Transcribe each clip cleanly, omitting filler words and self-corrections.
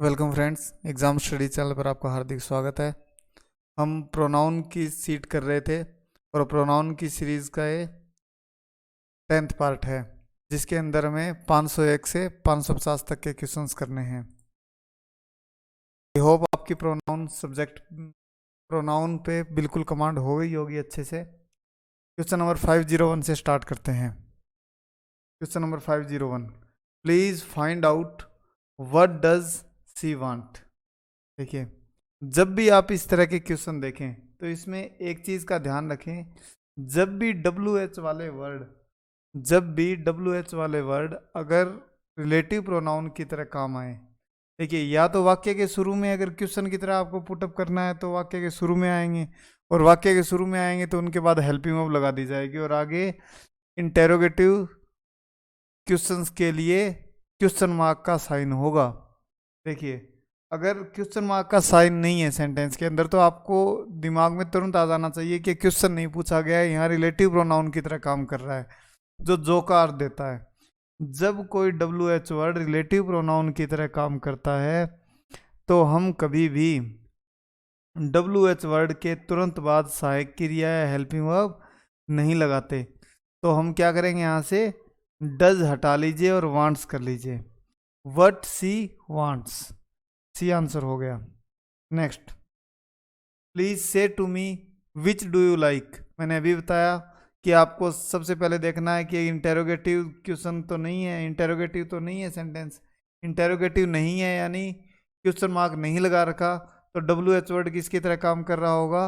Welcome friends, exam study channel पर आपका हार्दिक स्वागत है। हम प्रोनाउन की सीट कर रहे थे और प्रोनाउन की सीरीज़ का ये 10th पार्ट है, जिसके अंदर हमें 501 से 550 तक के क्वेश्चंस करने हैं। आई होप आपकी प्रोनाउन पे बिल्कुल कमांड हो गई होगी अच्छे से। क्वेश्चन नंबर 501 से स्टार्ट करते हैं। Question number 501, please find out what does she want. देखिए, जब भी आप इस तरह के क्वेश्चन देखें तो इसमें एक चीज का ध्यान रखें। जब भी डब्ल्यू एच वाले वर्ड अगर रिलेटिव प्रोनाउन की तरह काम आए, देखिए, या तो वाक्य के शुरू में अगर क्वेश्चन की तरह आपको पुटअप करना है तो वाक्य के शुरू में आएंगे, और वाक्य के शुरू में आएंगे तो उनके बाद हेल्पिंग वर्ब लगा दी जाएगी और आगे इंटेरोगेटिव क्वेश्चंस के लिए क्वेश्चन मार्क का साइन होगा। देखिए, अगर क्वेश्चन मार्क का साइन नहीं है सेंटेंस के अंदर तो आपको दिमाग में तुरंत आ जाना चाहिए कि क्वेश्चन नहीं पूछा गया है, यहाँ रिलेटिव प्रोनाउन की तरह काम कर रहा है, जो का अर्थ देता है। जब कोई W H word relative pronoun की तरह काम करता है तो हम कभी भी डब्ल्यू एच वर्ड के तुरंत बाद सहायक क्रिया या हेल्पिंग वर्ब नहीं लगाते। तो हम क्या करेंगे, यहाँ से डज हटा लीजिए और वांट्स कर लीजिए। What she wants, C answer हो गया। Next, please say to me which do you like. मैंने अभी बताया कि आपको सबसे पहले देखना है कि इंटेरोगेटिव क्वेश्चन तो नहीं है, इंटेरोगेटिव तो नहीं है सेंटेंस, इंटेरोगेटिव नहीं है यानी क्वेश्चन मार्क नहीं लगा रखा, तो डब्ल्यू एच वर्ड किसकी तरह काम कर रहा होगा,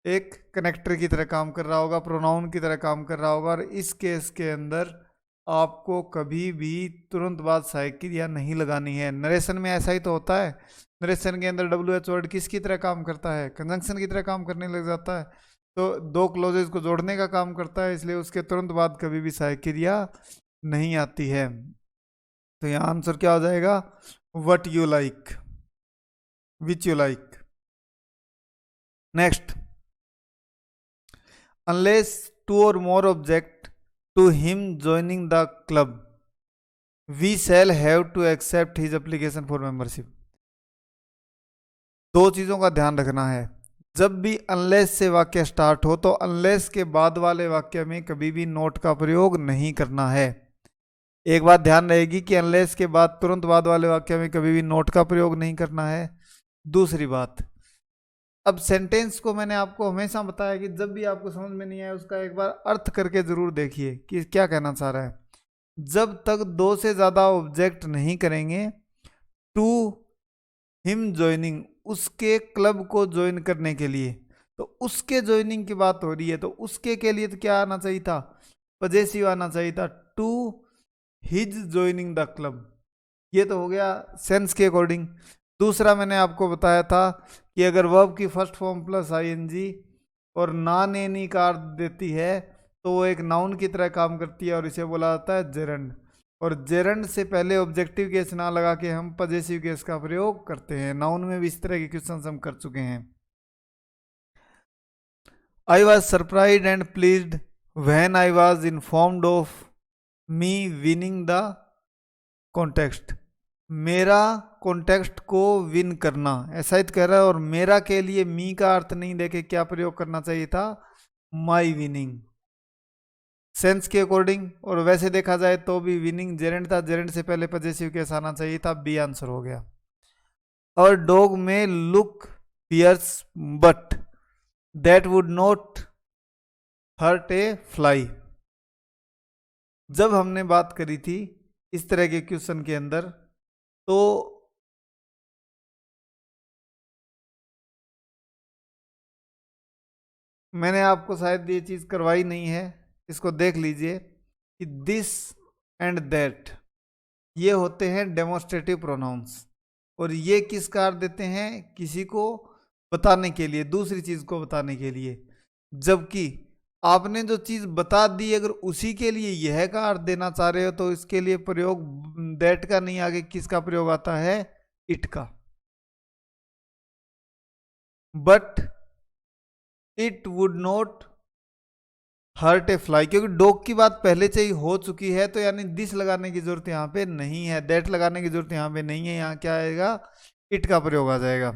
एक कनेक्टर की तरह काम कर रहा होगा, प्रोनाउन की तरह काम कर रहा होगा। और इस केस के अंदर आपको कभी भी तुरंत बाद सहायक क्रिया नहीं लगानी है। नरेशन में ऐसा ही तो होता है, नरेशन के अंदर डब्ल्यू एच वर्ड किसकी तरह काम करता है, कंजंक्शन की तरह काम करने लग जाता है, तो दो क्लोजेज को जोड़ने का काम करता है, इसलिए उसके तुरंत बाद कभी भी सहायक क्रिया नहीं आती है। तो यहाँ आंसर क्या हो जाएगा, what you like, which you like. Next, unless two or more object to him joining the club, we shall have to accept his application for membership। दो चीजों का ध्यान रखना है, जब भी अनलेस से वाक्य स्टार्ट हो तो अनलेस के बाद वाले वाक्य में कभी भी नोट का प्रयोग नहीं करना है। एक बात ध्यान रहेगी कि अनलेस के बाद तुरंत बाद वाले वाक्य में कभी भी नोट का प्रयोग नहीं करना है। दूसरी बात, अब सेंटेंस को मैंने आपको हमेशा बताया कि जब भी आपको समझ में नहीं आए उसका एक बार अर्थ करके जरूर देखिए कि क्या कहना चाह रहा है। जब तक दो से ज्यादा ऑब्जेक्ट नहीं करेंगे, टू हिम ज्वाइनिंग, उसके क्लब को ज्वाइन करने के लिए, तो उसके ज्वाइनिंग की बात हो रही है तो उसके के लिए तो क्या आना चाहिए था, पजेसिव आना चाहिए था, to his joining the club. ये तो हो गया सेंस के अकॉर्डिंग। दूसरा मैंने आपको बताया था कि अगर वर्ब की फर्स्ट फॉर्म प्लस आईएनजी और नॉन एनी का अर्थ देती है तो वो एक नाउन की तरह काम करती है और इसे बोला जाता है जेरंड। और जेरंड से पहले ऑब्जेक्टिव केस ना लगा के हम पजेसिव केस का प्रयोग करते हैं। नाउन में भी इस तरह के क्वेश्चन हम कर चुके हैं। I was surprise and pleased when I was informed of me winning the context. मेरा कॉन्टेक्स्ट को विन करना, ऐसा ही तो कह रहा है, और मेरा के लिए मी का अर्थ नहीं देके क्या प्रयोग करना चाहिए था, माई विनिंग, सेंस के अकॉर्डिंग। और वैसे देखा जाए तो भी विनिंग जेरेंट था, जेरेंट से पहले पजेसिव केस आना चाहिए था, बी आंसर हो गया। और dog may look fierce but that would not hurt a fly. जब हमने बात करी थी इस तरह के क्वेश्चन के अंदर तो मैंने आपको शायद ये चीज करवाई नहीं है, इसको देख लीजिए कि दिस एंड दैट ये होते हैं डेमोन्स्ट्रेटिव प्रोनाउंस, और ये किस का अर्थ देते हैं, किसी को बताने के लिए, दूसरी चीज को बताने के लिए। जबकि आपने जो चीज बता दी अगर उसी के लिए यह का अर्थ देना चाह रहे हो तो इसके लिए प्रयोग दैट का नहीं, आगे किसका प्रयोग आता है, इट का। But it would not hurt a fly, क्योंकि डॉग की बात पहले से ही हो चुकी है, तो यानी दिस लगाने की जरूरत यहाँ पे नहीं है, दैट लगाने की जरूरत यहाँ पे नहीं है, यहाँ क्या आएगा, इट का प्रयोग आ जाएगा।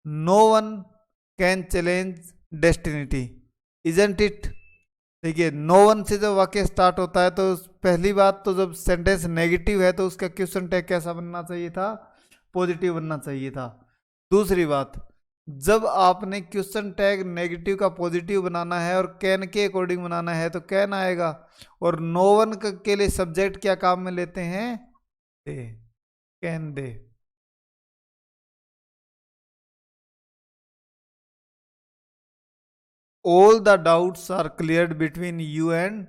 No one can challenge destiny, isn't it. देखिए नो वन से जब वाक्य स्टार्ट होता है तो पहली बात तो जब सेंटेंस नेगेटिव है तो उसका क्वेश्चन टैग कैसा बनना चाहिए था, पॉजिटिव बनना चाहिए था। दूसरी बात, जब आपने क्वेश्चन टैग नेगेटिव का पॉजिटिव बनाना है और कैन के अकॉर्डिंग बनाना है तो कैन आएगा, और नो वन के लिए सब्जेक्ट क्या काम में लेते हैं, they, can they. All the doubts are cleared between you and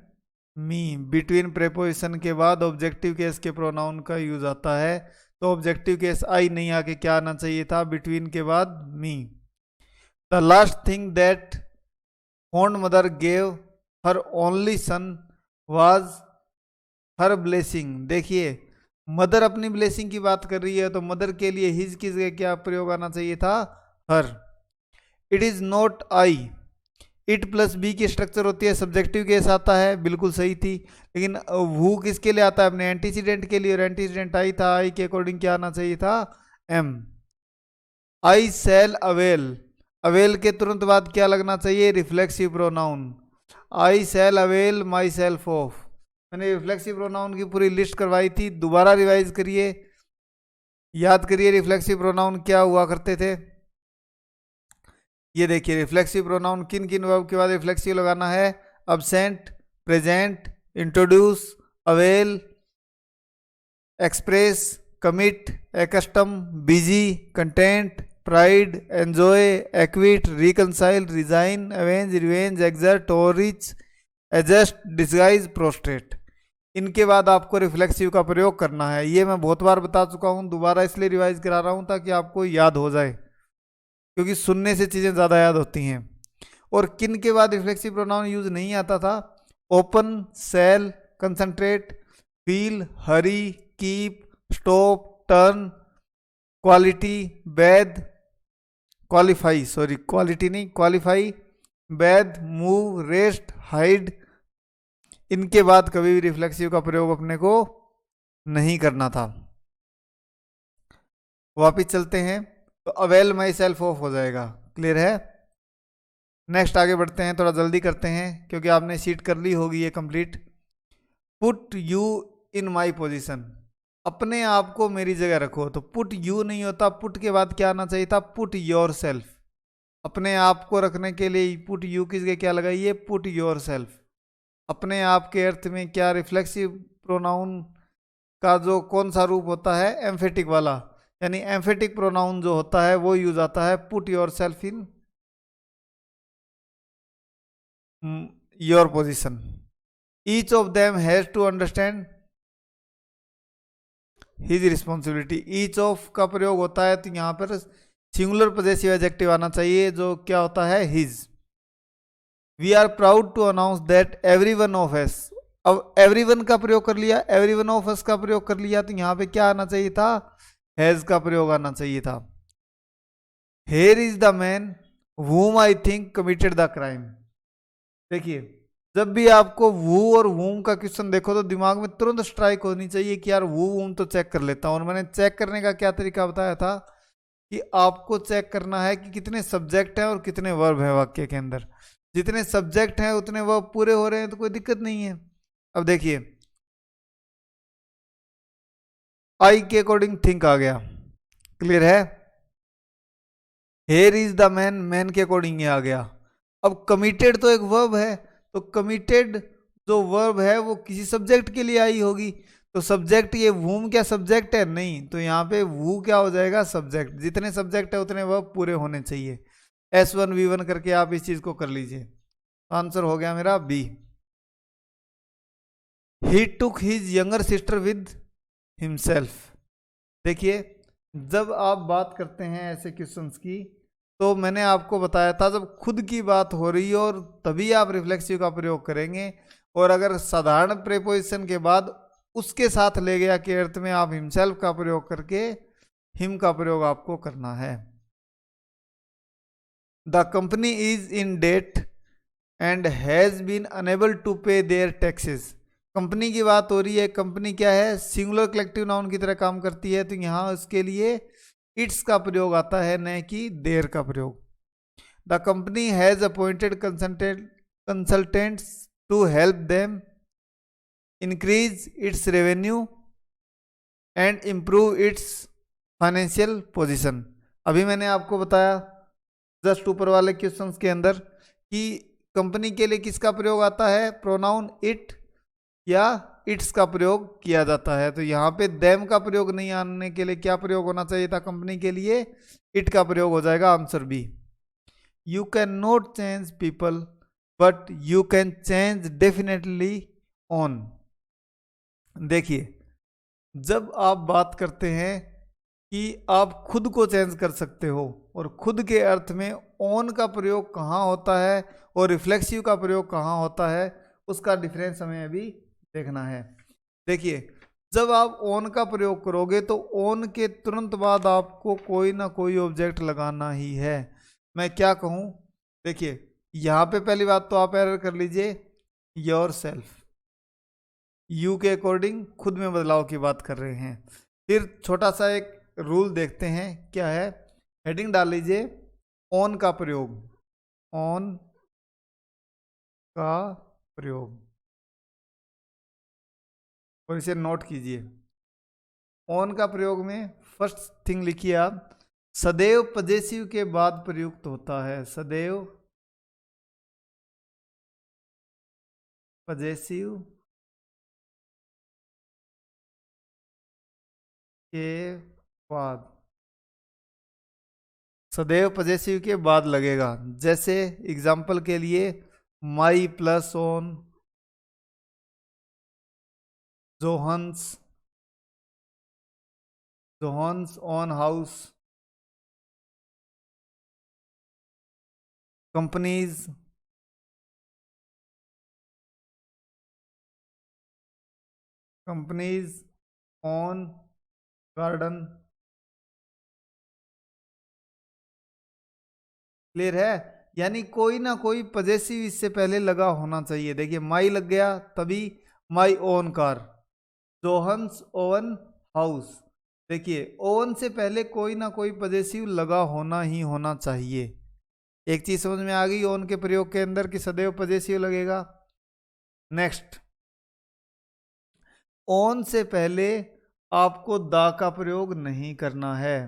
me, between preposition के बाद ऑब्जेक्टिव केस के प्रोनाउन का यूज आता है, तो ऑब्जेक्टिव केस आई नहीं आके क्या आना चाहिए था, बिटवीन के बाद me. The last thing that fond mother gave her only son was her blessing. देखिए मदर अपनी ब्लेसिंग की बात कर रही है, तो मदर के लिए हिज की जगह क्या प्रयोग आना चाहिए था, her. It is not I, it plus B की स्ट्रक्चर होती है, सब्जेक्टिव केस आता है, बिल्कुल सही थी। लेकिन वो किसके लिए आता है, अपने एंटीसीडेंट के लिए, और एंटीसीडेंट आई था, आई के अकॉर्डिंग क्या आना चाहिए था, M. I shall avail, avail के तुरंत बाद क्या लगना चाहिए, reflexive pronoun. I shall avail myself of, मैंने रिफ्लेक्सिव प्रोनाउन की पूरी लिस्ट करवाई थी, दोबारा रिवाइज करिए, याद करिए रिफ्लेक्सिव प्रोनाउन क्या हुआ करते थे। ये देखिए रिफ्लेक्सिव प्रोनाउन किन किन वर्ब के बाद रिफ्लेक्सिव लगाना है, absent, present, introduce, avail, express, commit, accustom, busy, content, pride, enjoy, acquit, reconcile, resign, avenge, revenge, exert, overreach, adjust, disguise, prostrate. इनके बाद आपको रिफ्लेक्सिव का प्रयोग करना है। ये मैं बहुत बार बता चुका हूँ, दोबारा इसलिए रिवाइज करा रहा हूँ ताकि आपको याद हो जाए, क्योंकि सुनने से चीज़ें ज़्यादा याद होती हैं। और किन के बाद रिफ्लेक्सिव प्रोनाउन यूज नहीं आता था, ओपन, सेल, कंसंट्रेट, फील, हरी, कीप, स्टॉप, टर्न, क्वालिटी, बैद, क्वालिफाई, सॉरी क्वालिटी नहीं, क्वालिफाई, बैद, मूव, रेस्ट, हाइड। इनके बाद कभी भी रिफ्लेक्सिव का प्रयोग अपने को नहीं करना था। वापिस चलते हैं, तो अवेल माई सेल्फ ऑफ हो जाएगा, क्लियर है। नेक्स्ट आगे बढ़ते हैं, थोड़ा जल्दी करते हैं क्योंकि आपने शीट कर ली होगी ये complete. Put you in my position, अपने आप को मेरी जगह रखो, तो पुट यू नहीं होता, पुट के बाद क्या आना चाहिए था, पुट योर सेल्फ। अपने आप को रखने के लिए पुट यू की जगह क्या लगाइए, पुट योर सेल्फ। अपने आप के अर्थ में क्या, रिफ्लेक्सिव प्रोनाउन का जो कौन सा रूप होता है, एम्फेटिक वाला, यानी एम्फेटिक प्रोनाउन जो होता है वो यूज आता है, put yourself in your position. Each of them has to understand his responsibility. Each of का प्रयोग होता है तो यहाँ पर सिंगुलर पॉजेसिव एडजेक्टिव आना चाहिए, जो क्या होता है, his. We are proud to announce that every one of us, अब एवरी वन का प्रयोग कर लिया, एवरी वन ऑफ अस का प्रयोग कर लिया, तो यहाँ पे क्या आना चाहिए था, हैज का प्रयोग आना चाहिए था। Here is the man whom I think committed the crime. देखिए जब भी आपको वू और वूम का क्वेश्चन देखो तो दिमाग में तुरंत स्ट्राइक होनी चाहिए कि यार वू वूम तो चेक कर लेता हूं। और मैंने चेक करने का क्या तरीका बताया था कि आपको चेक करना है कि कितने सब्जेक्ट हैं और कितने वर्ब हैं वाक्य के अंदर। जितने सब्जेक्ट हैं उतने वर्ब पूरे हो रहे हैं तो कोई दिक्कत नहीं है। अब देखिए आई के अकॉर्डिंग थिंक आ गया, क्लियर है। Here is the man, man के अकॉर्डिंग ये आ गया। अब कमिटेड तो एक वर्ब है, तो कमिटेड जो वर्ब है वो किसी सब्जेक्ट के लिए आई होगी, तो सब्जेक्ट, ये वूम क्या सब्जेक्ट है, नहीं, तो यहाँ पे वू क्या हो जाएगा, सब्जेक्ट। जितने सब्जेक्ट है उतने वर्ब पूरे होने चाहिए। S1 V1 करके आप इस चीज को कर लीजिए। आंसर हो गया मेरा B. He took his younger sister with himself. देखिए जब आप बात करते हैं ऐसे क्वेश्चंस की, तो मैंने आपको बताया था जब खुद की बात हो रही हो और तभी आप रिफ्लेक्सिव का प्रयोग करेंगे, और अगर साधारण प्रेपोजिशन के बाद उसके साथ ले गया के अर्थ में आप हिमसेल्फ का प्रयोग करके हिम का प्रयोग आपको करना है। The company is in debt and has been unable to pay their taxes. Company की बात हो रही है, कंपनी क्या है, सिंगुलर कलेक्टिव नाउन की तरह काम करती है, तो यहाँ उसके लिए इट्स का प्रयोग आता है, न कि देयर का प्रयोग। The company has appointed consultants to help them increase its revenue and improve its financial position. अभी मैंने आपको बताया जस्ट ऊपर वाले क्वेश्चंस के अंदर कि कंपनी के लिए किसका प्रयोग आता है, प्रोनाउन इट या इट्स का प्रयोग किया जाता है। तो यहाँ पे देम का प्रयोग नहीं आने के लिए क्या प्रयोग होना चाहिए था, कंपनी के लिए इट का प्रयोग हो जाएगा, answer B. You can not change people but you can change definitely on. देखिए, जब आप बात करते हैं कि आप खुद को चेंज कर सकते हो, और खुद के अर्थ में ऑन का प्रयोग कहाँ होता है और रिफ्लेक्सिव का प्रयोग कहाँ होता है, उसका डिफरेंस हमें अभी देखना है। देखिए, जब आप ऑन का प्रयोग करोगे तो ऑन के तुरंत बाद आपको कोई ना कोई ऑब्जेक्ट लगाना ही है। मैं क्या कहूँ, देखिए यहाँ पे पहली बात तो आप एरर कर लीजिए, योर सेल्फ, यू के अकॉर्डिंग खुद में बदलाव की बात कर रहे हैं। फिर छोटा सा एक रूल देखते हैं, क्या है, हेडिंग डाल लीजिए ऑन का प्रयोग, ऑन का प्रयोग, और इसे नोट कीजिए। ऑन का प्रयोग में फर्स्ट थिंग लिखिए आप, सदैव पजेसिव के बाद प्रयुक्त होता है, सदैव पजेसिव के बाद, सदैव पजेसिव के बाद लगेगा। जैसे एग्जाम्पल के लिए my plus own, John's, John's own house, company's, company's own garden. Clear है, यानी कोई ना कोई पजेसिव इससे पहले लगा होना चाहिए। देखिए माई लग गया तभी my own car, John's own house. देखिए ओवन से पहले कोई ना कोई पजेसिव लगा होना ही होना चाहिए। एक चीज समझ में आ गई ओन के प्रयोग के अंदर कि सदैव पजेसिव लगेगा। नेक्स्ट, ओन से पहले आपको दा का प्रयोग नहीं करना है,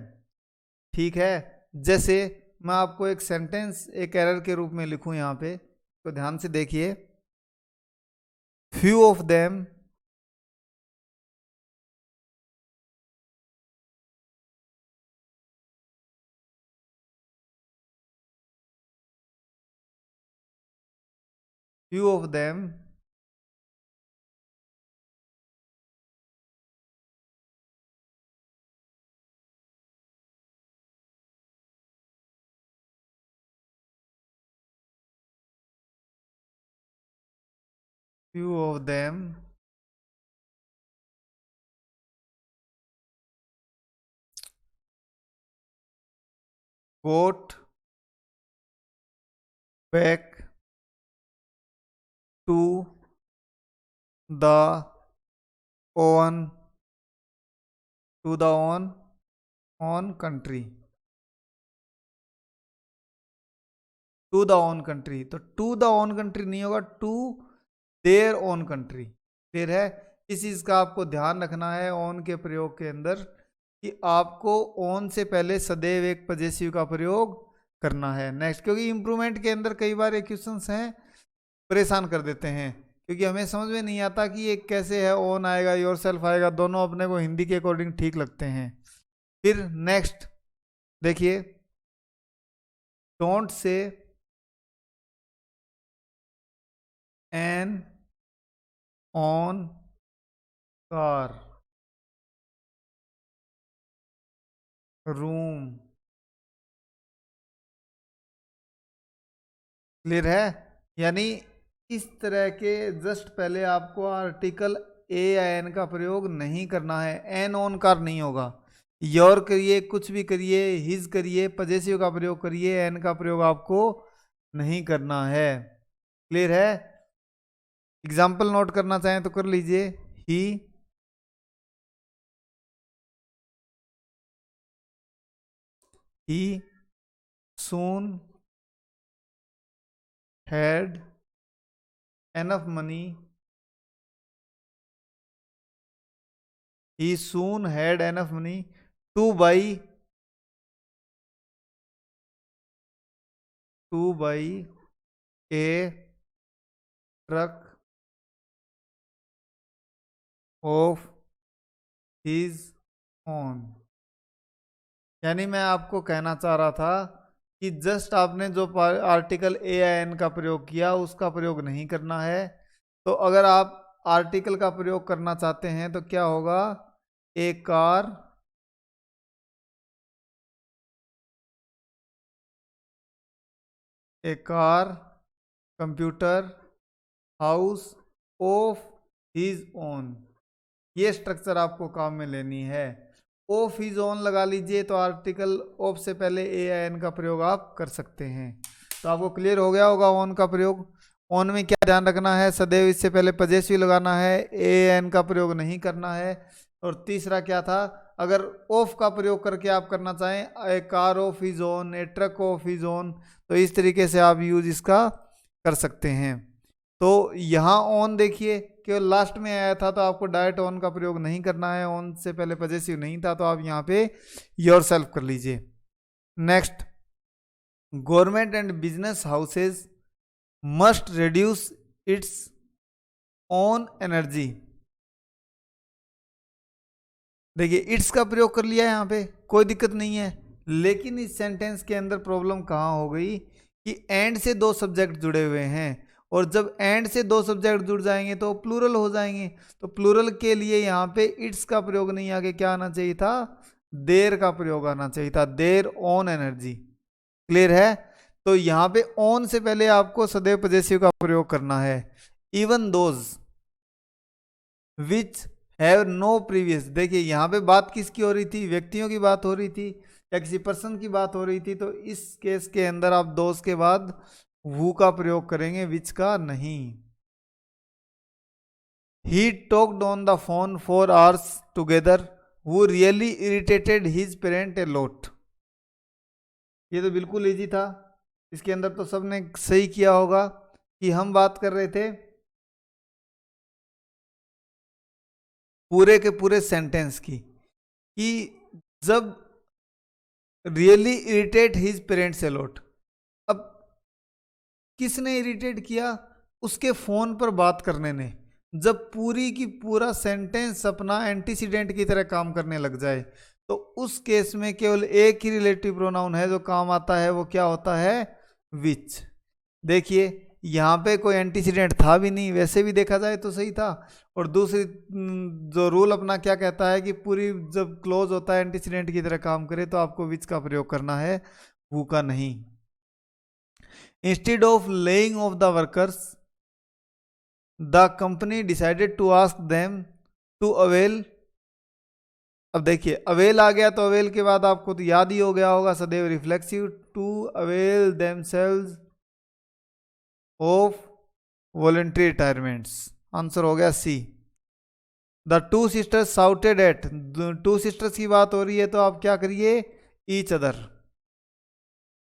ठीक है। जैसे मैं आपको एक सेंटेंस एक एरर के रूप में लिखूं यहां पे, तो ध्यान से देखिए, few of them few of them few of them got back to the own country, to the own country. तो टू द ओन कंट्री नहीं होगा, to their own country. Clear है, इस चीज का आपको ध्यान रखना है ओन के प्रयोग के अंदर कि आपको ओन से पहले सदैव एक पजेसिव का प्रयोग करना है। नेक्स्ट, क्योंकि इंप्रूवमेंट के अंदर कई बार एक क्वेश्चंस हैं परेशान कर देते हैं, क्योंकि हमें समझ में नहीं आता कि ये कैसे है, ओन आएगा योर सेल्फ आएगा, दोनों अपने को हिंदी के अकॉर्डिंग ठीक लगते हैं। फिर नेक्स्ट देखिए, don't say an own car, room. Clear है, यानी इस तरह के जस्ट पहले आपको आर्टिकल ए या एन का प्रयोग नहीं करना है। एन ऑन कार नहीं होगा, योर करिए, कुछ भी करिए, हिज करिए, पजेसिव का प्रयोग करिए, एन का प्रयोग आपको नहीं करना है। क्लियर है? एग्जाम्पल नोट करना चाहें तो कर लीजिए। ही soon had enough money. He soon had enough money to buy a truck of his own। यानी मैं आपको कहना चाह रहा था कि जस्ट आपने जो आर्टिकल ए आई एन का प्रयोग किया उसका प्रयोग नहीं करना है। तो अगर आप आर्टिकल का प्रयोग करना चाहते हैं तो क्या होगा? A car computer house of his own. ये स्ट्रक्चर आपको काम में लेनी है। ऑफ हिज ओन लगा लीजिए तो आर्टिकल ऑफ से पहले ए आई एन का प्रयोग आप कर सकते हैं। तो आपको क्लियर हो गया होगा ऑन का प्रयोग। ऑन में क्या ध्यान रखना है? सदैव इससे पहले पजेसिव लगाना है, ए एन का प्रयोग नहीं करना है। और तीसरा क्या था? अगर ऑफ का प्रयोग करके आप करना चाहें, a car of his own, a truck of his own, तो इस तरीके से आप यूज इसका कर सकते हैं। तो यहाँ ऑन देखिए केवल लास्ट में आया था तो आपको डायरेक्ट ऑन का प्रयोग नहीं करना है, ऑन से पहले पजेसिव नहीं था तो आप यहाँ पे योर सेल्फ कर लीजिए। Next, government and business houses must reduce its own energy. देखिए इट्स का प्रयोग कर लिया यहाँ पे, कोई दिक्कत नहीं है। लेकिन इस सेंटेंस के अंदर प्रॉब्लम कहाँ हो गई कि एंड से दो सब्जेक्ट जुड़े हुए हैं, और जब एंड से दो सब्जेक्ट जुड़ जाएंगे तो प्लूरल हो जाएंगे। तो प्लूरल के लिए यहाँ पे इट्स का प्रयोग नहीं, आगे क्या आना चाहिए था? देर का प्रयोग आना चाहिए था, देर ऑन एनर्जी। क्लियर है? तो यहाँ पे ऑन से पहले आपको सदैव पजेसिव का प्रयोग करना है। Even those which have no previous. देखिए यहाँ पे बात किसकी हो रही थी? व्यक्तियों की बात हो रही थी या किसी पर्सन की बात हो रही थी। तो इस केस के अंदर आप दोज के बाद वू का प्रयोग करेंगे, विच का नहीं। He talked on the phone for hours together वो really irritated his parent a lot. ये तो बिल्कुल इजी था, इसके अंदर तो सबने सही किया होगा कि हम बात कर रहे थे पूरे के पूरे सेंटेंस की, कि जब really irritate his parents a lot. अब किसने इरिटेट किया? उसके फोन पर बात करने ने। जब पूरी की पूरा सेंटेंस अपना एंटीसीडेंट की तरह काम करने लग जाए तो उस केस में केवल एक ही रिलेटिव प्रोनाउन है जो काम आता है, वो क्या होता है? विच। देखिए यहाँ पे कोई एंटीसीडेंट था भी नहीं, वैसे भी देखा जाए तो सही था। और दूसरी जो रूल अपना क्या कहता है कि पूरी जब क्लोज होता है एंटीसीडेंट की तरह काम करे तो आपको विच का प्रयोग करना है, हु का नहीं। Instead of laying off the workers the company decided to ask them to avail. अब देखिए अवेल आ गया तो अवेल के बाद आपको तो याद ही हो गया होगा सदैव reflexive, to avail themselves of voluntary retirements. Answer हो गया C. The two sisters shouted at, two sisters की बात हो रही है तो आप क्या करिए? ईच अदर,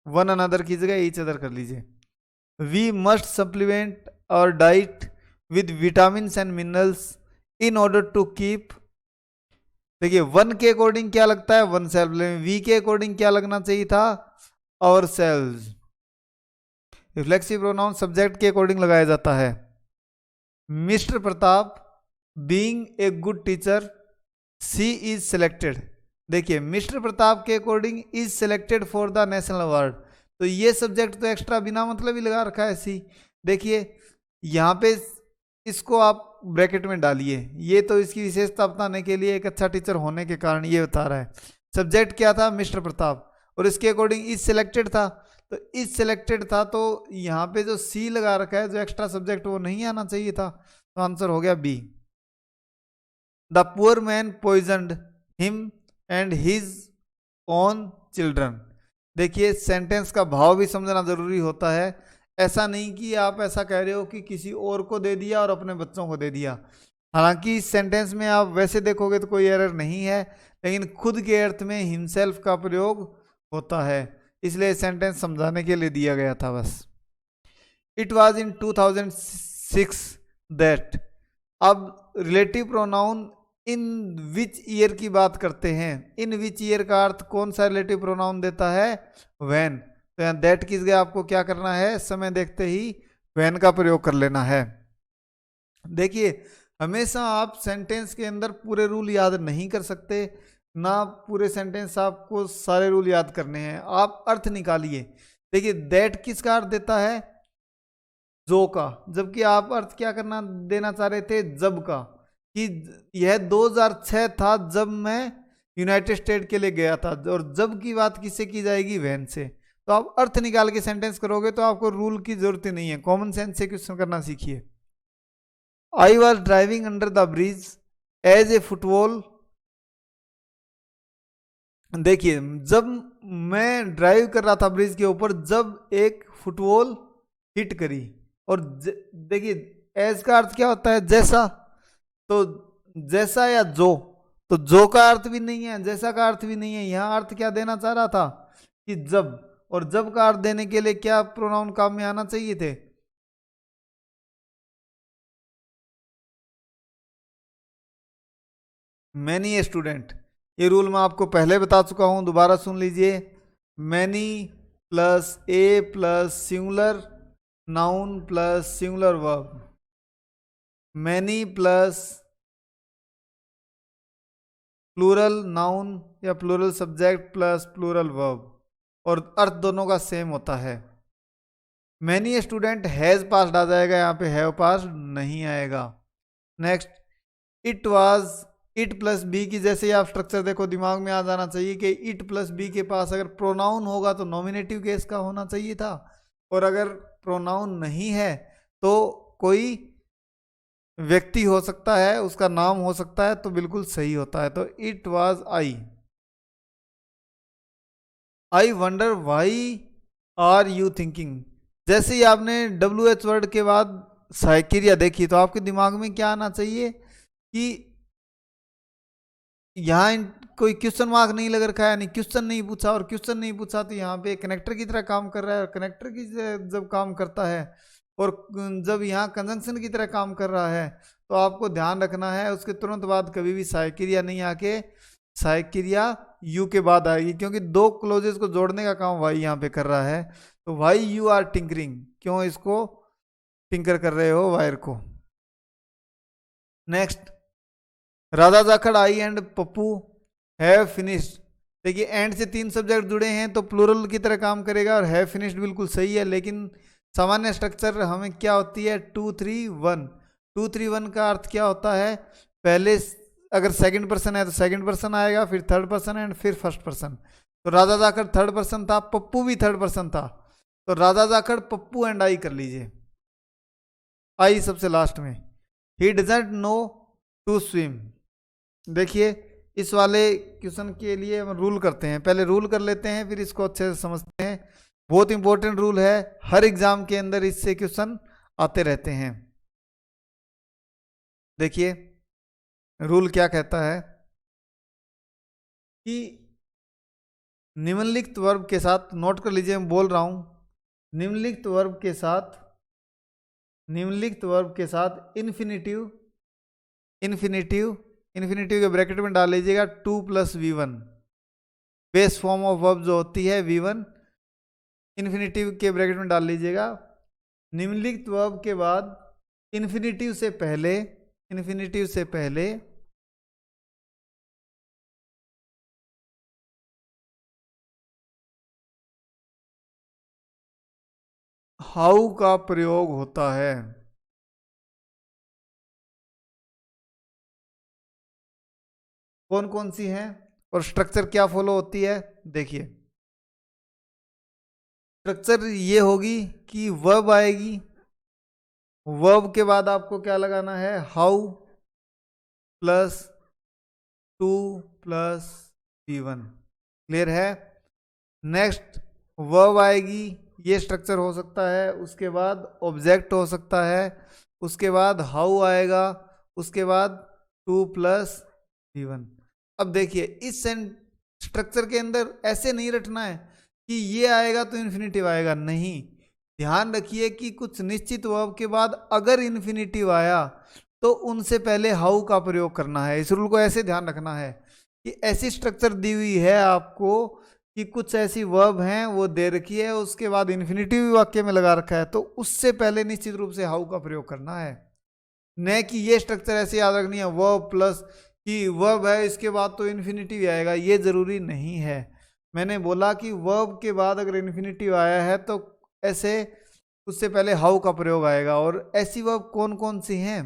वन अनदर की जगह ईच अदर कर लीजिए। We must supplement our diet with vitamin and minerals in order to keep. देखिए वन के अकॉर्डिंग क्या लगता है? Oneself. वी के अकॉर्डिंग क्या लगना चाहिए था? Ourselves. Reflexive pronoun subject के अकॉर्डिंग लगाया जाता है। Mister Pratap being a good teacher she is selected. देखिए मिस्टर प्रताप के अकॉर्डिंग is selected for the national award, तो ये सब्जेक्ट तो एक्स्ट्रा बिना मतलब ही लगा रखा है सी। देखिए यहाँ पे इसको आप ब्रैकेट में डालिए, ये तो इसकी विशेषता बताने के लिए एक अच्छा टीचर होने के कारण ये बता रहा है। सब्जेक्ट क्या था? मिस्टर प्रताप, और इसके अकॉर्डिंग इज सिलेक्टेड था, तो इज सिलेक्टेड था तो यहाँ पे जो सी लगा रखा है जो एक्स्ट्रा सब्जेक्ट वो नहीं आना चाहिए था, तो आंसर हो गया B. The poor man poisoned him and his own children. देखिए सेंटेंस का भाव भी समझना जरूरी होता है। ऐसा नहीं कि आप ऐसा कह रहे हो कि किसी और को दे दिया और अपने बच्चों को दे दिया। हालांकि इस सेंटेंस में आप वैसे देखोगे तो कोई एरर नहीं है, लेकिन खुद के अर्थ में हिमसेल्फ का प्रयोग होता है, इसलिए सेंटेंस समझाने के लिए दिया गया था बस। It was in 2006 that. अब relative pronoun in which year की बात करते हैं। इन विच ईयर का अर्थ कौन सा रिलेटिव प्रोनाउन देता है? व्हेन। तो यहाँ दैट किस गया, आपको क्या करना है, समय देखते ही व्हेन का प्रयोग कर लेना है। देखिए, हमेशा आप सेंटेंस के अंदर पूरे रूल याद नहीं कर सकते, ना पूरे सेंटेंस आपको सारे रूल याद करने हैं, आप अर्थ निकालिए। देखिए, दैट किसका अर्थ देता है? जो का, जबकि आप अर्थ क्या करना देना चाह रहे थे? जब का, कि यह 2006 था जब मैं यूनाइटेड स्टेट के लिए गया था, और जब की बात किससे की जाएगी? वैन से। तो आप अर्थ निकाल के सेंटेंस करोगे तो आपको रूल की जरूरत ही नहीं है, कॉमन सेंस से क्वेश्चन करना सीखिए। I was driving under the bridge as a football. देखिए, जब मैं ड्राइव कर रहा था ब्रिज के ऊपर, जब एक फुटबॉल हिट करी। और देखिए, एज का अर्थ क्या होता है? जैसा। तो जैसा या जो, तो जो का अर्थ भी नहीं है, जैसा का अर्थ भी नहीं है। यहां अर्थ क्या देना चाह रहा था? कि जब। और जब का अर्थ देने के लिए क्या प्रोनाउन काम में आना चाहिए थे? Many student. ये रूल मैं आपको पहले बता चुका हूं, दोबारा सुन लीजिए। Many plus a plus singular noun plus singular verb. Many plus plural noun या plural subject plus plural verb, और अर्थ दोनों का सेम होता है। मैनी स्टूडेंट हैज पास्ड आ जाएगा, यहाँ पे हैव पास्ड नहीं आएगा। Next, it was. It plus B की जैसे ही आप स्ट्रक्चर देखो, दिमाग में आ जाना चाहिए कि इट प्लस बी के पास अगर प्रोनाउन होगा तो नॉमिनेटिव केस का होना चाहिए था, और अगर प्रोनाउन नहीं है तो कोई व्यक्ति हो सकता है, उसका नाम हो सकता है, तो बिल्कुल सही होता है। तो it was I. I wonder why are you thinking. जैसे ही आपने डब्ल्यू एच वर्ड के बाद साइकिरिया देखी तो आपके दिमाग में क्या आना चाहिए कि यहाँ कोई क्वेश्चन मार्क नहीं लग रखा है, यानी क्वेश्चन नहीं पूछा, और क्वेश्चन नहीं पूछा तो यहाँ पे कनेक्टर की तरह काम कर रहा है। और कनेक्टर की जब काम करता है और जब यहाँ कंजंक्शन की तरह काम कर रहा है, तो आपको ध्यान रखना है उसके तुरंत बाद कभी भी साइकिरिया नहीं आके साइकिरिया यू के बाद आएगी, क्योंकि दो क्लोजेस को जोड़ने का काम वाई यहाँ पे कर रहा है। तो वाई यू आर टिंकरिंग, क्यों इसको टिंकर कर रहे हो वायर को। Next, Radha Jakhar I and Pappu have finished. देखिए, एंड से तीन सब्जेक्ट जुड़े हैं तो प्लूरल की तरह काम करेगा, और हैव फिनिश्ड बिल्कुल सही है, लेकिन सामान्य स्ट्रक्चर हमें क्या होती है? 2-3-1। 2-3-1 का अर्थ क्या होता है? पहले अगर सेकंड पर्सन है तो सेकंड पर्सन आएगा, फिर थर्ड पर्सन एंड फिर फर्स्ट पर्सन। तो राधा जाखड़ थर्ड पर्सन था, पप्पू भी थर्ड पर्सन था, तो राधा जाखड़ पप्पू एंड आई कर लीजिए। आई सबसे लास्ट में। He doesn't know to swim. देखिए, इस वाले क्वेश्चन के लिए हम रूल करते हैं, पहले रूल कर लेते हैं फिर इसको अच्छे से समझते हैं। बहुत इंपॉर्टेंट रूल है, हर एग्जाम के अंदर इससे क्वेश्चन आते रहते हैं। देखिए, रूल क्या कहता है कि निम्नलिखित वर्ब के साथ, नोट कर लीजिए मैं बोल रहा हूं, निम्नलिखित वर्ब के साथ, निम्नलिखित वर्ब के साथ इन्फिनिटिव, इन्फिनिटिव इन्फिनिटिव के ब्रैकेट में डाल लीजिएगा 2+V1। Base form of verb जो होती है V1, इन्फिनिटिव के ब्रैकेट में डाल लीजिएगा। निम्नलिखित वर्ब के बाद इन्फिनिटिव से पहले, इन्फिनिटिव से पहले हाउ का प्रयोग होता है। कौन कौन सी हैं और स्ट्रक्चर क्या फॉलो होती है? देखिए, स्ट्रक्चर ये होगी कि वर्ब आएगी, वर्ब के बाद आपको क्या लगाना है? How plus 2+V1। क्लियर है? नेक्स्ट, वर्ब आएगी ये स्ट्रक्चर हो सकता है, उसके बाद ऑब्जेक्ट हो सकता है, उसके बाद हाउ आएगा, उसके बाद 2+V1। अब देखिए इस स्ट्रक्चर के अंदर ऐसे नहीं रटना है कि ये आएगा तो इन्फिनिटिव आएगा, नहीं। ध्यान रखिए कि कुछ निश्चित वर्ब के बाद अगर इन्फिनिटिव आया तो उनसे पहले हाउ का प्रयोग करना है। इस रूल को ऐसे ध्यान रखना है कि ऐसी स्ट्रक्चर दी हुई है आपको कि कुछ ऐसी वर्ब हैं वो दे रखी है, उसके बाद इन्फिनिटिव भी वाक्य में लगा रखा है, तो उससे पहले निश्चित रूप से हाउ का प्रयोग करना है। न कि ये स्ट्रक्चर ऐसे याद रखनी है वर्ब प्लस कि वर्ब है इसके बाद तो इन्फिनिटिव आएगा, ये जरूरी नहीं है। मैंने बोला कि वर्ब के बाद अगर इन्फिनिटिव आया है तो ऐसे उससे पहले हाउ का प्रयोग आएगा। और ऐसी वर्ब कौन कौन सी हैं,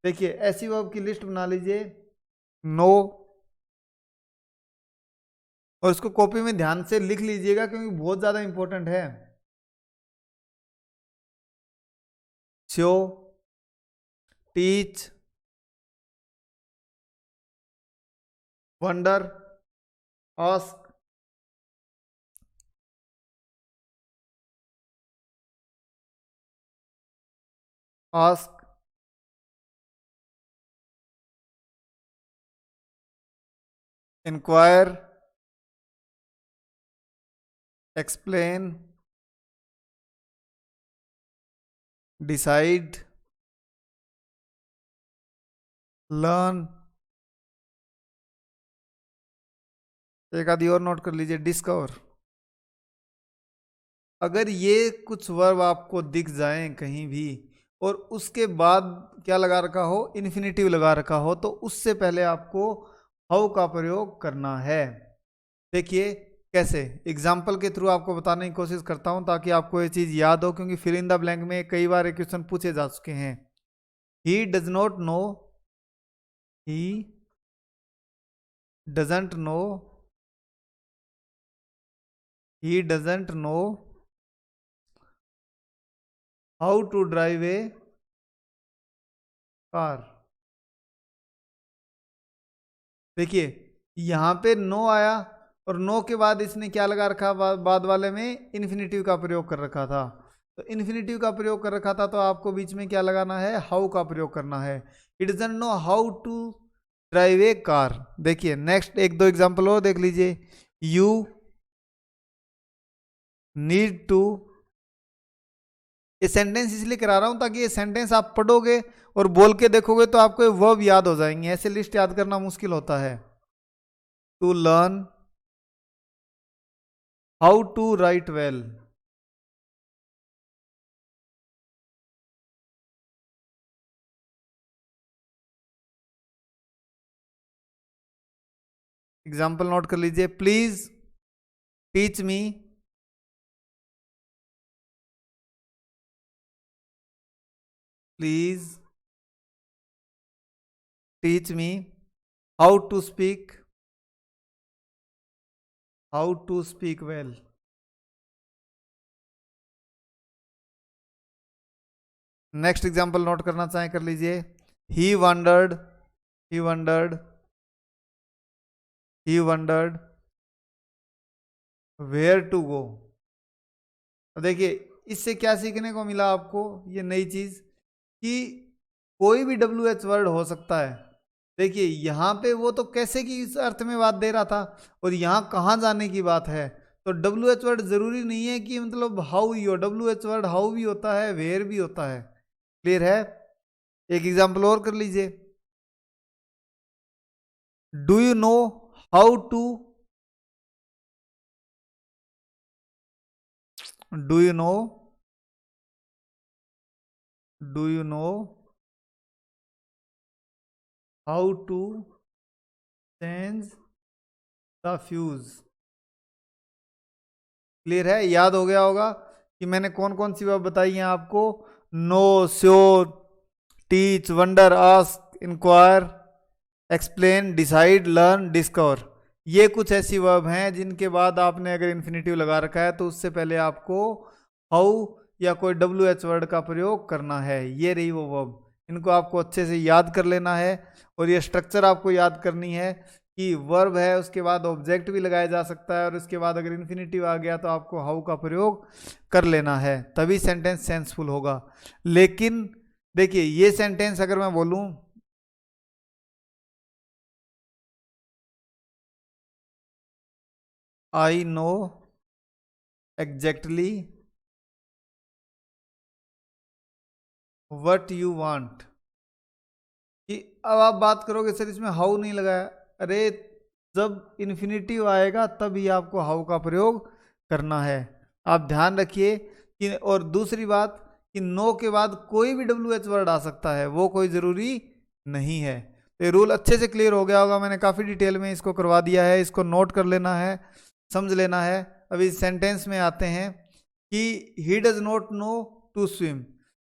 देखिए ऐसी वर्ब की लिस्ट बना लीजिए। नो, और इसको कॉपी में ध्यान से लिख लीजिएगा क्योंकि बहुत ज्यादा इंपॉर्टेंट है। Show, teach, wonder, ask, ask, inquire, explain, decide, learn, एक आदि और नोट कर लीजिए, डिस्कवर। अगर ये कुछ वर्ब आपको दिख जाएं कहीं भी और उसके बाद क्या लगा रखा हो, इन्फिनिटिव लगा रखा हो, तो उससे पहले आपको हाउ का प्रयोग करना है। देखिए कैसे, एग्जाम्पल के थ्रू आपको बताने की कोशिश करता हूं ताकि आपको ये चीज याद हो, क्योंकि फिल इन द ब्लैंक में कई बार ये क्वेश्चन पूछे जा चुके हैं। He does not know, he doesn't know, he doesn't know how to drive a car. देखिए यहां पे नो आया और नो के बाद इसने क्या लगा रखा, बाद वाले में इन्फिनिटिव का प्रयोग कर रखा था। तो इन्फिनिटिव का प्रयोग कर रखा था तो आपको बीच में क्या लगाना है, हाउ का प्रयोग करना है। It doesn't know how to drive a car. देखिए नेक्स्ट एक दो एग्जांपल और देख लीजिए। यू नीड टू, ये सेंटेंस इसलिए करा रहा हूं ताकि ये सेंटेंस आप पढ़ोगे और बोल के देखोगे तो आपको वर्ब याद हो जाएंगे, ऐसे लिस्ट याद करना मुश्किल होता है। To learn how to write well. Example note कर लीजिए। Please teach me, please teach me how to speak, how to speak well. Next example note करना चाहे कर लीजिए। He wondered, he wondered, he wondered where to go. देखिए इससे क्या सीखने को मिला आपको, ये नई चीज कि कोई भी WH वर्ड हो सकता है। देखिए यहाँ पे वो तो कैसे की इस अर्थ में बात दे रहा था और यहाँ कहाँ जाने की बात है। तो WH वर्ड जरूरी नहीं है कि मतलब हाउ ही हो, WH वर्ड हाउ भी होता है, वेयर भी होता है। क्लियर है। एक एग्जाम्पल और कर लीजिए। Do you know how to, do you know, do you know how to change the fuse. Clear है, याद हो गया होगा कि मैंने कौन कौन सी वर्ब बताई हैं आपको। Know, sure, teach, wonder, ask, inquire, explain, decide, learn, discover. ये कुछ ऐसी वर्ब हैं जिनके बाद आपने अगर इन्फिनिटिव लगा रखा है तो उससे पहले आपको हाउ या कोई WH वर्ड का प्रयोग करना है। ये रही वो वर्ब, इनको आपको अच्छे से याद कर लेना है और ये स्ट्रक्चर आपको याद करनी है कि वर्ब है उसके बाद ऑब्जेक्ट भी लगाया जा सकता है, और उसके बाद अगर इन्फिनिटिव आ गया तो आपको हाउ का प्रयोग कर लेना है, तभी सेंटेंस सेंसफुल होगा। लेकिन देखिए ये सेंटेंस अगर मैं बोलूं I know exactly what you want, कि अब आप बात करोगे सर इसमें हाउ नहीं लगाया, अरे जब इन्फिनिटिव आएगा तभी आपको हाउ का प्रयोग करना है, आप ध्यान रखिए कि। और दूसरी बात कि नो के बाद कोई भी डब्ल्यू एच वर्ड आ सकता है, वो कोई ज़रूरी नहीं है। तो ये रूल अच्छे से क्लियर हो गया होगा, मैंने काफ़ी डिटेल में इसको करवा दिया है, इसको नोट कर लेना है, समझ लेना है। अब इस सेंटेंस में आते हैं कि he does not know to swim,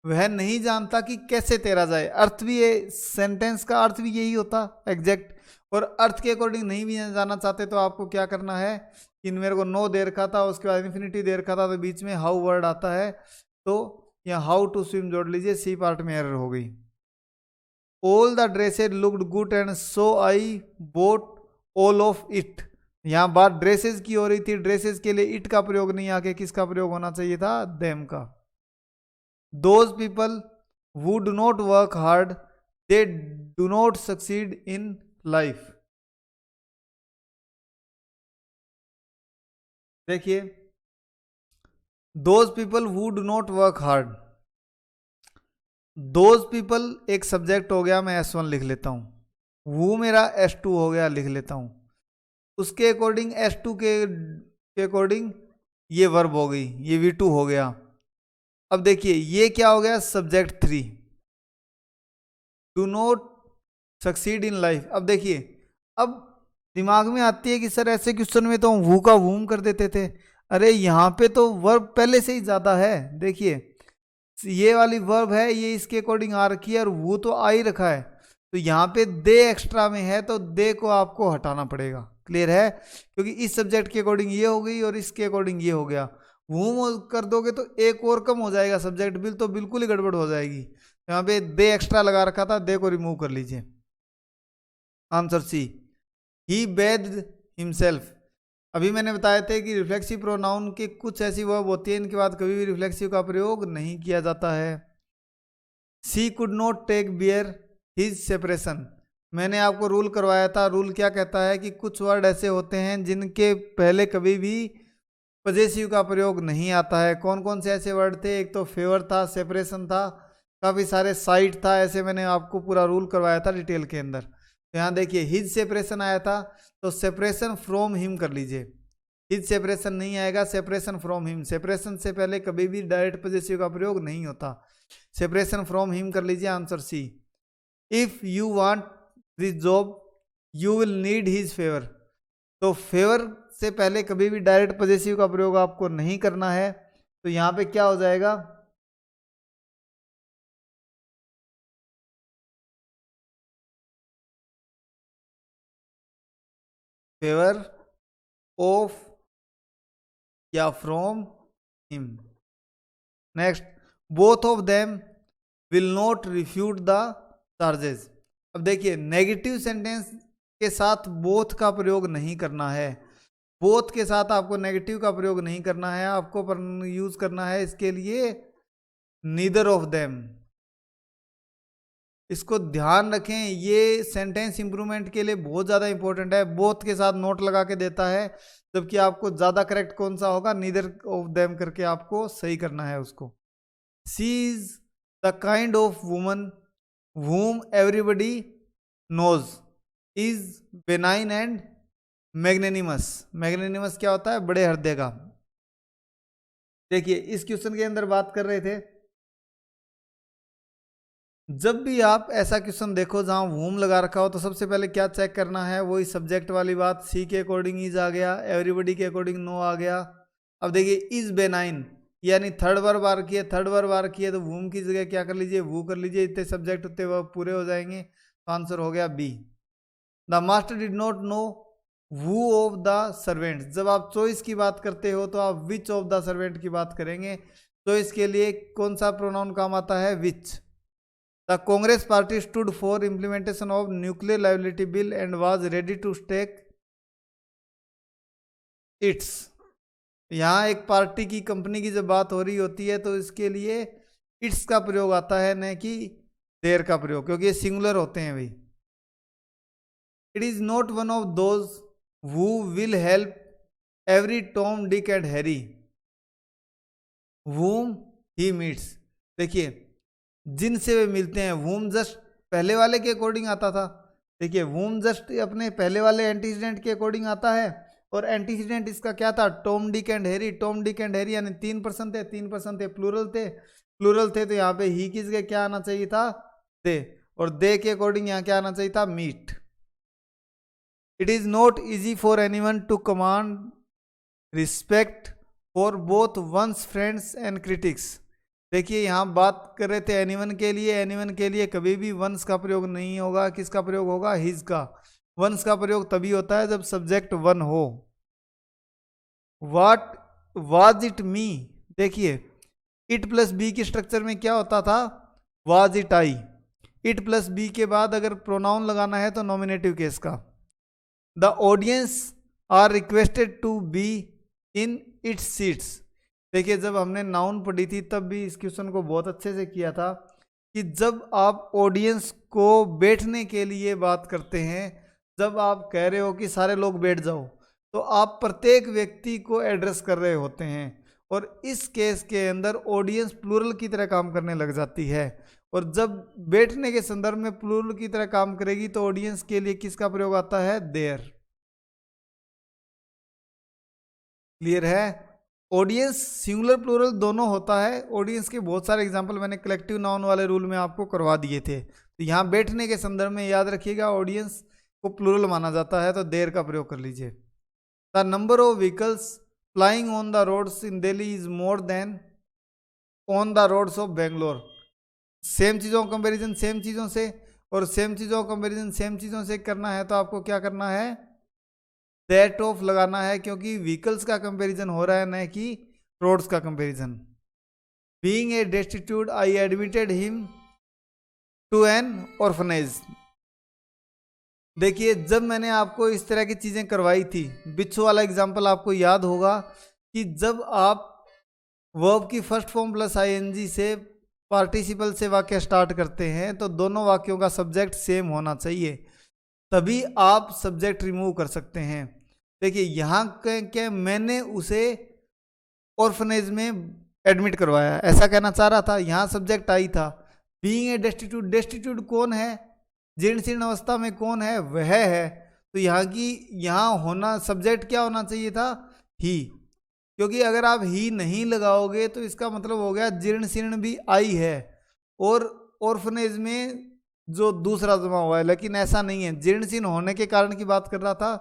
वह नहीं जानता कि कैसे तैरा जाए। अर्थ भी ये सेंटेंस का अर्थ भी यही होता एग्जैक्ट, और अर्थ के अकॉर्डिंग नहीं भी जाना चाहते तो आपको क्या करना है कि मेरे को नो दे रखा था, उसके बाद इन्फिनिटी दे रखा था, तो बीच में हाउ वर्ड आता है, तो यहाँ हाउ टू स्विम जोड़ लीजिए, सी पार्ट में एरर हो गई। All the dresses looked good and so I bought all of it, यहाँ बात ड्रेसेस की हो रही थी, ड्रेसेस के लिए इट का प्रयोग नहीं आके किसका प्रयोग होना चाहिए था, देम का। Those people who do not work hard, they do not succeed in life। देखिए those people who do not work hard, those people एक सब्जेक्ट हो गया, मैं S1 लिख लेता हूं, वो मेरा S2 हो गया, लिख लेता हूं, उसके अकॉर्डिंग S2 के अकॉर्डिंग ये वर्ब हो गई, ये V2 हो गया। अब देखिए ये क्या हो गया, subject 3, do not succeed in life. अब देखिए अब दिमाग में आती है कि सर ऐसे क्वेश्चन में तो हम वू का वूम कर देते थे, अरे यहाँ पे तो वर्ब पहले से ही ज़्यादा है। देखिए ये वाली वर्ब है, ये इसके अकॉर्डिंग आ रखी है, और वो तो आ ही रखा है, तो यहाँ पे दे एक्स्ट्रा में है, तो दे को आपको हटाना पड़ेगा। क्लियर है, क्योंकि इस सब्जेक्ट के अकॉर्डिंग ये हो गई और इसके अकॉर्डिंग ये हो गया, वूम कर दोगे तो एक और कम हो जाएगा, सब्जेक्ट बिल तो बिल्कुल ही गड़बड़ हो जाएगी। यहाँ पे दे एक्स्ट्रा लगा रखा था, दे को रिमूव कर लीजिए। आंसर सी, ही बेथ्ड हिमसेल्फ। अभी मैंने बताया था कि रिफ्लेक्सिव प्रोनाउन के कुछ ऐसी वर्ब होती है इनके बाद कभी भी रिफ्लेक्सिव का प्रयोग नहीं किया जाता है। She could not take bear his separation, मैंने आपको रूल करवाया था, रूल क्या कहता है कि कुछ वर्ड ऐसे होते हैं जिनके पहले कभी भी पजेसिव का प्रयोग नहीं आता है। कौन कौन से ऐसे वर्ड थे, एक तो फेवर था, सेपरेशन था, काफ़ी सारे साइड था, ऐसे मैंने आपको पूरा रूल करवाया था डिटेल के अंदर। तो यहाँ देखिए हिज सेपरेशन आया था, तो सेपरेशन फ्रॉम हिम कर लीजिए, हिज सेपरेशन नहीं आएगा, सेपरेशन फ्रॉम हिम, सेपरेशन से पहले कभी भी डायरेक्ट पजेसिव का प्रयोग नहीं होता, सेपरेशन फ्रॉम हिम कर लीजिए। Answer C, if you want this job you will need his favour, तो फेवर से पहले कभी भी डायरेक्ट पजेसिव का प्रयोग आपको नहीं करना है, तो यहाँ पे क्या हो जाएगा, फेवर ऑफ या from him. Next, both of them will not refute the charges. अब देखिए नेगेटिव सेंटेंस के साथ बोथ का प्रयोग नहीं करना है, बोथ के साथ आपको नेगेटिव का प्रयोग नहीं करना है, आपको यूज करना है इसके लिए नीदर ऑफ देम। इसको ध्यान रखें, ये सेंटेंस इंप्रूवमेंट के लिए बहुत ज़्यादा इंपॉर्टेंट है, बोथ के साथ नोट लगा के देता है, जबकि आपको ज़्यादा करेक्ट कौन सा होगा, नीदर ऑफ देम करके आपको सही करना है उसको। She is the kind of woman whom everybody knows is benign and magnanimous। Magnanimous क्या होता है, बड़े हृदय का। देखिए इस क्वेश्चन के अंदर बात कर रहे थे, जब भी आप ऐसा क्वेश्चन देखो जहां वूम लगा रखा हो तो सबसे पहले क्या चेक करना है, वही सब्जेक्ट वाली बात, सी के अकॉर्डिंग इज आ गया, एवरीबडी के अकॉर्डिंग नो आ गया। अब देखिए इज बेनाइन, यानी थर्ड बार किए, थर्ड बार किए तो वूम की जगह क्या कर लीजिए, वो कर लीजिए, इतने सब्जेक्ट उतने वह पूरे हो जाएंगे, तो आंसर हो गया B. The master did not know woo of the servant, जब आप चॉइस की बात करते हो तो आप विच ऑफ द सर्वेंट की बात करेंगे, चॉइस के लिए कौन सा प्रोनाउन काम आता है, which. The Congress party stood for implementation of nuclear liability bill and was ready to take its. यहाँ एक पार्टी की कंपनी की जब बात हो रही होती है तो इसके लिए इट्स का प्रयोग आता है, न कि देयर का प्रयोग, क्योंकि ये सिंगुलर होते हैं भाई। It is not one of those who will help every Tom Dick and Harry whom he meets. देखिए जिनसे वे मिलते हैं, whom जस्ट पहले वाले के अकॉर्डिंग आता था। देखिए whom जस्ट अपने पहले वाले एंटीसीडेंट के अकॉर्डिंग आता है, और एंटीसीडेंट इसका क्या था, Tom Dick and Harry. Tom Dick and Harry यानी 3 पर्सन थे, 3 पर्सन थे, प्लूरल थे, तो यहाँ पे ही किसके क्या आना चाहिए था, दे, और दे के अकॉर्डिंग यहाँ क्या आना चाहिए था, meet. It is not easy for anyone to command respect for both one's friends and critics. देखिए यहाँ बात कर रहे थे एनीवन के लिए। एनीवन के लिए कभी भी वंस का प्रयोग नहीं होगा, किसका प्रयोग होगा, हिज का। वंस का प्रयोग तभी होता है जब सब्जेक्ट वन हो। व्हाट वाज इट मी, देखिए इट प्लस बी की स्ट्रक्चर में क्या होता था, was it I. It plus B के बाद अगर प्रोनाउन लगाना है तो नॉमिनेटिव केस का। The audience are requested to be in its seats. देखिए जब हमने नाउन पढ़ी थी तब भी इस क्वेश्चन को बहुत अच्छे से किया था कि जब आप ऑडियंस को बैठने के लिए बात करते हैं, जब आप कह रहे हो कि सारे लोग बैठ जाओ, तो आप प्रत्येक व्यक्ति को एड्रेस कर रहे होते हैं, और इस केस के अंदर ऑडियंस प्लूरल की तरह काम करने लग जाती है। और जब बैठने के संदर्भ में प्लूरल की तरह काम करेगी तो ऑडियंस के लिए किसका प्रयोग आता है, देयर। क्लियर है। ऑडियंस सिंगुलर प्लूरल दोनों होता है। ऑडियंस के बहुत सारे एग्जांपल मैंने कलेक्टिव नाउन वाले रूल में आपको करवा दिए थे। तो यहाँ बैठने के संदर्भ में याद रखिएगा ऑडियंस को प्लूरल माना जाता है, तो देयर का प्रयोग कर लीजिए। The number of vehicles flying on the roads in Delhi is more than on the roads of Bangalore. Same चीज़ों का कंपेरिजन सेम चीज़ों से, और सेम चीज़ों का कंपेरिजन सेम चीज़ों से करना है तो आपको क्या करना है, दैट ऑफ लगाना है, क्योंकि व्हीकल्स का कंपैरिजन हो रहा है न कि रोड्स का comparison. Being a destitute I admitted him to an orphanage. देखिए जब मैंने आपको इस तरह की चीज़ें करवाई थी, बिच्छू वाला एग्जाम्पल आपको याद होगा कि जब आप वर्ब की फर्स्ट फॉर्म प्लस आईएनजी से पार्टिसिपल से वाक्य स्टार्ट करते हैं तो दोनों वाक्यों का सब्जेक्ट सेम होना चाहिए, तभी आप सब्जेक्ट रिमूव कर सकते हैं। देखिए यहाँ क्या मैंने उसे ऑर्फनेज में एडमिट करवाया, ऐसा कहना चाह रहा था। यहाँ सब्जेक्ट आई था। बीइंग ए डेस्टिट्यूट, डेस्टिट्यूट कौन है, जीर्ण शीर्ण अवस्था में कौन है, वह है। तो यहाँ होना सब्जेक्ट क्या होना चाहिए था, ही। क्योंकि अगर आप ही नहीं लगाओगे तो इसका मतलब हो गया जीर्ण शीर्ण भी आई है, और ऑर्फनेज में जो दूसरा जमा हुआ है, लेकिन ऐसा नहीं है। जीर्ण शीर्ण होने के कारण की बात कर रहा था।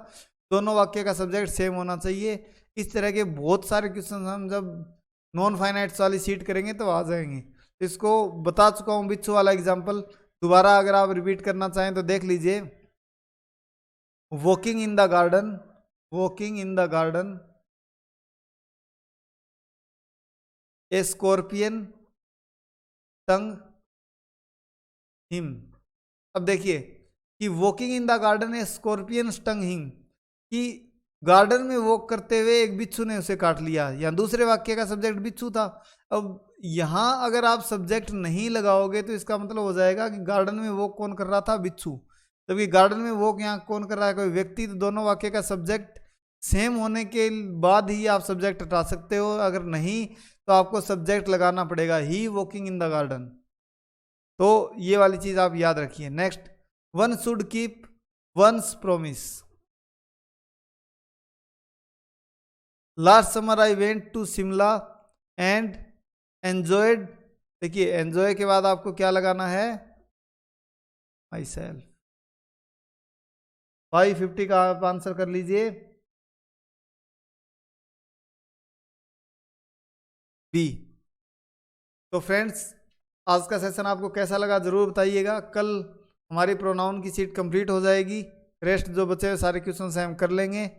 दोनों वाक्य का सब्जेक्ट सेम होना चाहिए। इस तरह के बहुत सारे क्वेश्चन हम जब नॉन फाइनाइट्स वाली सीट करेंगे तो आ जाएंगे। इसको बता चुका हूँ बिच्छू वाला एग्जाम्पल, दोबारा अगर आप रिपीट करना चाहें तो देख लीजिए। Walking in the garden, walking in the garden, A scorpion tongue him. अब देखिए कि walking in the garden A scorpion stung him, कि गार्डन में वॉक करते हुए एक बिच्छू ने उसे काट लिया। यहाँ दूसरे वाक्य का सब्जेक्ट बिच्छू था। अब यहाँ अगर आप सब्जेक्ट नहीं लगाओगे तो इसका मतलब हो जाएगा कि गार्डन में वॉक कौन कर रहा था, बिच्छू। तभी गार्डन में वॉक यहाँ कौन कर रहा है, कोई व्यक्ति। तो दोनों वाक्य का सब्जेक्ट सेम होने के बाद ही आप सब्जेक्ट हटा सकते हो, अगर नहीं तो आपको सब्जेक्ट लगाना पड़ेगा, he walking in the garden. तो ये वाली चीज आप याद रखिए। Next, one should keep one's promise. Last summer I went to Shimla and enjoyed. देखिए एंजॉय के बाद आपको क्या लगाना है, माई सेल्फ। 550 का आप आंसर कर लीजिए, बी। तो फ्रेंड्स आज का सेशन आपको कैसा लगा जरूर बताइएगा। कल हमारी प्रोनाउन की सीट कंप्लीट हो जाएगी। रेस्ट जो बचे हुए सारे क्वेश्चन हम कर लेंगे,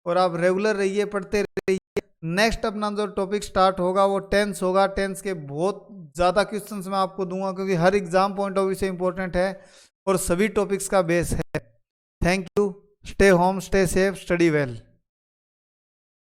और आप रेगुलर रहिए, पढ़ते रहिए। नेक्स्ट अपना जो टॉपिक स्टार्ट होगा वो टेंस होगा। टेंस के बहुत ज़्यादा क्वेश्चंस मैं आपको दूंगा क्योंकि हर एग्जाम पॉइंट ऑफ व्यू से इंपॉर्टेंट है और सभी टॉपिक्स का बेस है। Thank you, stay home, stay safe, study well.